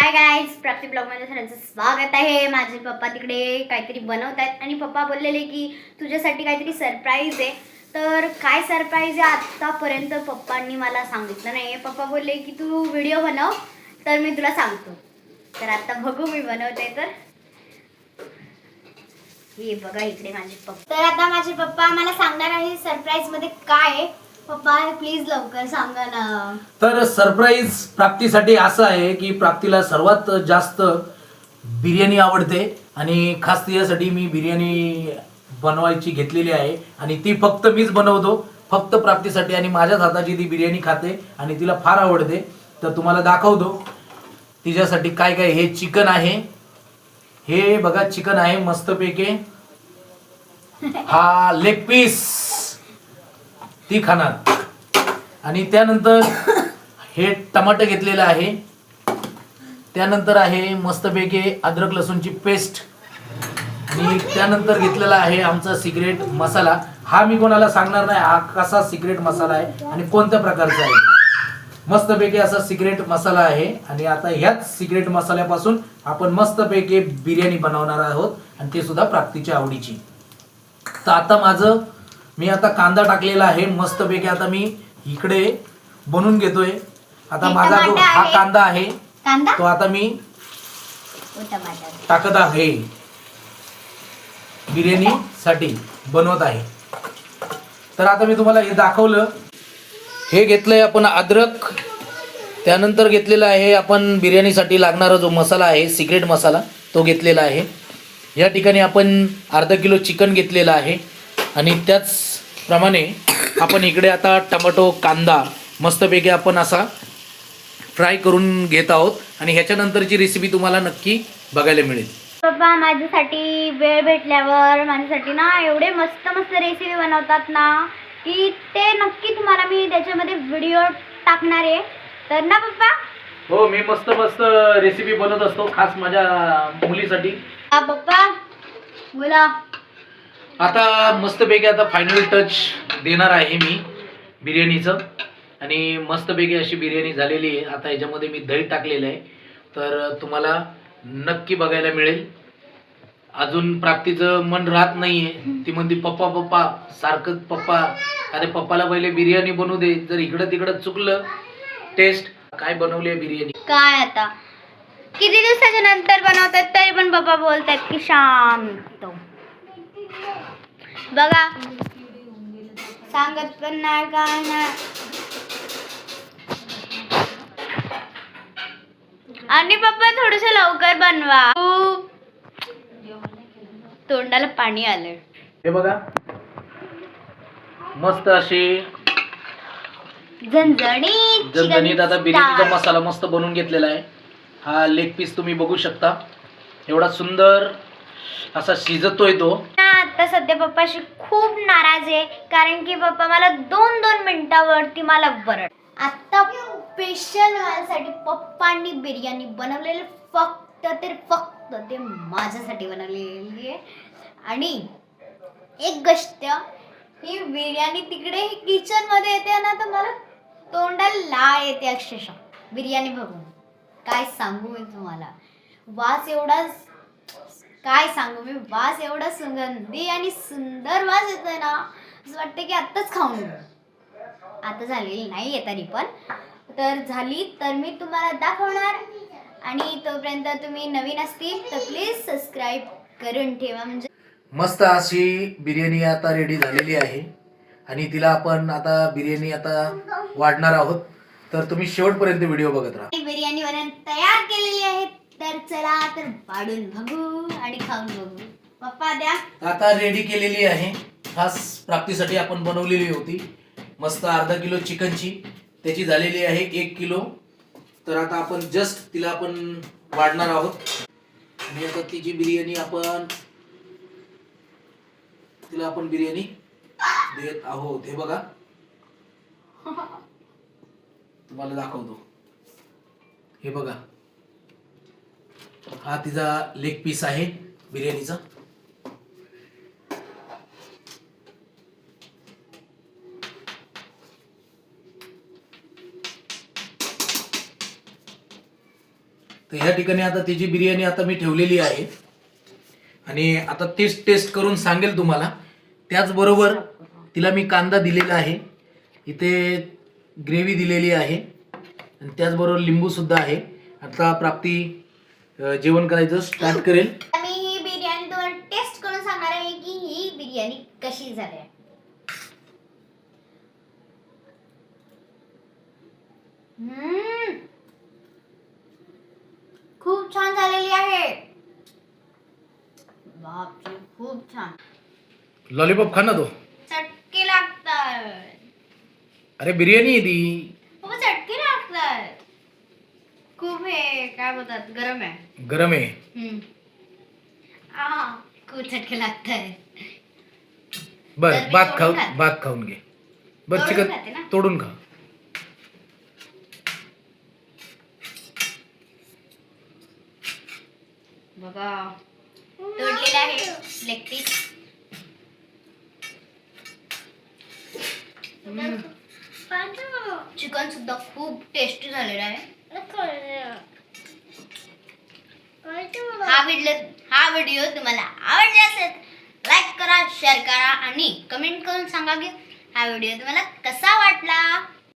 Hi guys, प्राप्ती blog मध्ये सगळ्यांचं स्वागत आहे। माझे पप्पा तिकडे काहीतरी बनवत आहेत आणि पप्पा बोललेले की तुझ्यासाठी काहीतरी सरप्राईज आहे। तर काय सरप्राईज आहे आतापर्यंत पप्पांनी मला सांगितलं नाही। पप्पा बोलले की तू व्हिडिओ बनव तर मी तुला सांगतो। तर आता बघू मी बनवते तर हे बघा इकडे माझे पप्पा। तर आता माझे पप्पा मला सांगणार आहे सरप्राईज मध्ये काय आहे। पप्पा प्लीज लवकर सांगा ना। तर सरप्राईज प्राप्तीसाठी असं आहे की प्राप्तीला सर्वात जास्त बिर्याणी आवडते आणि खास तिच्यासाठी मी बिर्याणी बनवायची घेतलेली आहे आणि ती फक्त मीच बनवतो, फक्त प्राप्तीसाठी। आणि माझ्याच हाताची ती बिर्याणी खाते आणि तिला फार आवडते। तर तुम्हाला दाखवतो तिच्यासाठी काय काय। हे चिकन आहे, हे बघा चिकन आहे मस्तपैकी। हा लेग पीस ती खाणार। आणि त्यानंतर हे टमाटर घेतलेलं आहे, त्यानंतर आहे मस्तपैकी अद्रक लसूणची पेस्ट आणि त्यानंतर घेतलेला आहे आमचा सिक्रेट मसाला। हा मी कोणाला सांगणार नाही हा कसा सिक्रेट मसाला आहे आणि कोणत्या प्रकारचा आहे। मस्तपैकी असा सिक्रेट मसाला आहे आणि आता ह्याच सिक्रेट मसाल्यापासून आपण मस्तपैकी बिर्याणी बनवणार आहोत आणि ते सुद्धा प्राप्तीच्या आवडीची। तर आता मी आता कांदा टाकलेला आहे मस्तपैकी। आता मी इकडे बनवून घेतोय। आता माझा जो हा कांदा आहे तो आता मी टाकत आहे, बिर्याणी साठी बनवत आहे। तर आता मी तुम्हाला हे दाखवलं। हे घेतलंय आपण अद्रक, त्यानंतर घेतलेला आहे आपण बिर्याणीसाठी लागणारा जो मसाला आहे सिक्रेट मसाला तो घेतलेला आहे। या ठिकाणी आपण अर्धा किलो चिकन घेतलेला आहे आणि त्याचप्रमाणे आपण इकडे आता टमाटो कांदा मस्तपैकी आपण असा फ्राय करून घेत आहोत आणि ह्याच्यानंतरची रेसिपी तुम्हाला नक्की बघायला मिळेल। पप्पा माझ्यासाठी वेळ भेटल्यावर माझ्यासाठी ना एवढे मस्त मस्त रेसिपी बनवतात ना की ते नक्की तुम्हाला मी त्याच्यामध्ये व्हिडिओ टाकणार आहे। तर ना पप्पा हो, मी मस्त मस्त रेसिपी बनवत असतो खास माझ्या मुलीसाठी। हा पप्पा बोला। आता मस्तपैकी आता फायनल टच देणार आहे मी बिर्याणीचं आणि मस्तपैकी अशी बिर्याणी झालेली आहे। आता याच्यामध्ये मी दही टाकलेलं आहे तर तुम्हाला नक्की बघायला मिळेल। अजून प्राप्तीचं मन राहत नाहीये, ती म्हणते पप्पा पप्पा सारखं पप्पा। अरे पप्पाला पहिले बिर्याणी बनवू दे, जर इकडं तिकडं चुकलं टेस्ट। काय बनवली आहे बिर्याणी काय आता किती दिवसाच्या नंतर बनवतात तरी पण पप्पा बोलतात की शांत बघा, सांगत पण नाही काय नाही। आणि पप्पा थोडस लवकर बनवा, तोंडाला पाणी आलं। हे बघा मस्त अशी झणझणीत आता बिर्याणीचा मसाला मस्त बनवून घेतलेला आहे। हा लेग पीस तुम्ही बघू शकता, एवढा सुंदर असा शिजतोय तो। आता सध्या पप्पाशी खूप नाराज आहे कारण की पप्पा मला 2-2 मिनिटावरती मला बरड। आता स्पेशल माझ्यासाठी पप्पांनी बिर्याणी बनवलेली, फक्त ते माझ्यासाठी बनवलेली आहे। आणि एक गोष्ट, ही बिर्याणी तिकडे किचन मध्ये येते ना तर मला तोंडाला लाळ येते अक्षरशः बिर्याणी बघून। काय सांगू मी तुम्हाला, वास एवढा काय सांगू मी, वास एवढा सुगंधी आणि सुंदर वास येतोय ना, असं वाटतं की आत्ताच खाऊन घेऊ। आता झालेली नाही आहे तरी पण, तर झाली तर मी तुम्हाला दाखवणार। आणि तोपर्यंत तुम्ही नवीन असतील तर प्लीज सबस्क्राईब करून ठेवा। म्हणजे मस्त अशी बिर्याणी आता रेडी झालेली आहे आणि तिला आपण आता बिर्याणी आता वाढणार आहोत। तर तुम्ही शेवटपर्यंत व्हिडिओ बघत राहा। बिर्याणी बनवून तयार केलेली आहे, तर चला तर वाढून बघू आणि खाऊन बघू। पप्पा द्या। आता रेडी केलेली आहे, खास प्राप्तीसाठी आपण बनवलेली होती। मस्त अर्धा किलो चिकनची, त्याची झालेली आहे 1 किलो। तर आता आपण जस्ट तिला आपण वाढणार आहोत आणि आता तिची बिर्याणी तिला आपण बिर्याणी देत आहोत। हे बघा तुम्हाला दाखवतो, हे बघा हा तिचा लेग पीस आहे बिर्याणीचा। तर ह्या ठिकाणी आता तिची बिर्याणी आता मी ठेवलेली आहे आणि आता तीच टेस्ट करून सांगेल तुम्हाला. त्याचबरोबर तिला मी कांदा दिलेला आहे, इथे ग्रेव्ही दिलेली आहे आणि त्याचबरोबर लिंबू सुद्धा आहे. आता प्राप्ती जेवण करायचं स्टार्ट करेल. मी ही बिर्याणी तुम्हाला टेस्ट करून सांगणार आहे की ही बिर्याणी कशी झाली आहे. खूप छान झालेली आहे. बापरे, खूप छान. लॉलीपॉप खा ना तो. चटके लागतात. अरे बिर्याणी आहे ती. हो, चटके लागतात. खूप हे काय बोलतात, गरम आहे. गरम आहे. खूप चटके लागतात. बर तर मी भात तोडून खाऊन खाते. भात खाऊन घे. बर तोडून चिकन खाते ना? तोडून खा. बघा, तोडलेलं आहे लेग पीस. चिकन सुद्धा खूप टेस्टी झालेलं आहे. हा व्हिडिओ तुम्हाला आवडला असेल लाईक करा, शेअर करा आणि कमेंट करून सांगा की हा व्हिडिओ तुम्हाला कसा वाटला.